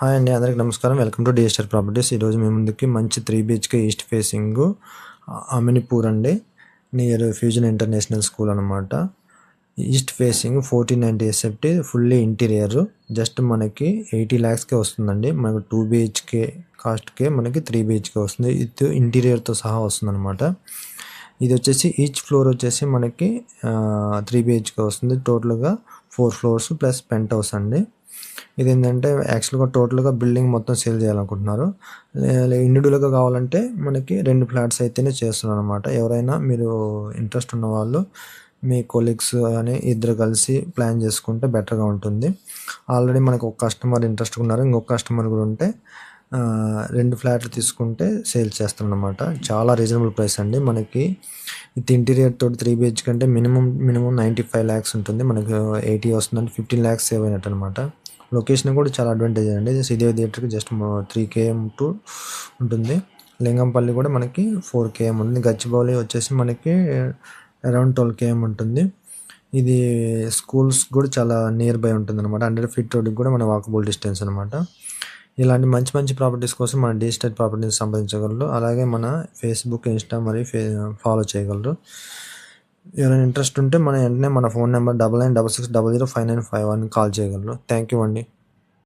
Hi అండి, అందరికి నమస్కారం. Welcome to DSR properties. ఈరోజు మీ ముందుకి మంచి 3 BHK ఈస్ట్ ఫేసింగ్ అమినిపూర్ అండి, నియర్ ఫ్యూజన్ ఇంటర్నేషనల్ స్కూల్ అనమాట. East facing 1490 SFT, fully interior. Just మనకి 80 lakhsకే వస్తుందండి. మనకు 2 BHK కాస్ట్కే మనకి 3 BHK వస్తుంది. ఇది ఇంటీరియర్తో సహా వస్తుంది అనమాట. ఇది వచ్చేసి ఈచ్ ఫ్లోర్ వచ్చేసి మనకి 3 BHK వస్తుంది. టోటల్గా 4 floors ప్లస్ పెంట్ హౌస్ అండి. ఇది ఏంటంటే యాక్చువల్గా టోటల్గా బిల్డింగ్ మొత్తం సేల్ చేయాలనుకుంటున్నారు. ఇండివిజువల్గా కావాలంటే మనకి 2 ఫ్లాట్స్ అయితేనే చేస్తున్నారు అనమాట. ఎవరైనా మీరు ఇంట్రెస్ట్ ఉన్న వాళ్ళు మీ కొలీగ్స్ అని ఇద్దరు కలిసి ప్లాన్ చేసుకుంటే బెటర్గా ఉంటుంది. ఆల్రెడీ మనకు ఒక కస్టమర్ ఇంట్రెస్ట్ ఉన్నారు, ఇంకొక కస్టమర్ కూడా ఉంటే 2 ఫ్లాట్లు తీసుకుంటే సేల్ చేస్తాం అనమాట. చాలా రీజనబుల్ ప్రైస్ అండి. మనకి విత్ ఇంటీరియర్ తోటి 3 BHK అంటే మినిమం 95 lakhs ఉంటుంది. మనకు 80 వస్తుందంటే 15 lakhs సేవ్ అయినట్టు అనమాట. లొకేషన్ కూడా చాలా అడ్వాంటేజ్ అండి. శ్రీదేవి థియేటర్కి జస్ట్ 3 km టు ఉంటుంది. లింగంపల్లి కూడా మనకి 4 km ఉంటుంది. గచ్చిబౌలి వచ్చేసి మనకి అరౌండ్ 12 km ఉంటుంది. ఇది స్కూల్స్ కూడా చాలా నియర్ బై ఉంటుంది అనమాట. 100 feet రోడ్కి కూడా మన వాకబుల్ డిస్టెన్స్ అనమాట. ఇలాంటి మంచి మంచి ప్రాపర్టీస్ కోసం మన డిజిటల్ ప్రాపర్టీస్ సంపాదించగలరు. అలాగే మన ఫేస్బుక్, ఇన్స్టా మరియు ఫాలో చేయగలరు. ఎవరైనా ఇంట్రెస్ట్ ఉంటే మన వెంటనే మన ఫోన్ నెంబర్ 9966005951 కాల్ చేయగలరు. థ్యాంక్ యూ అండి.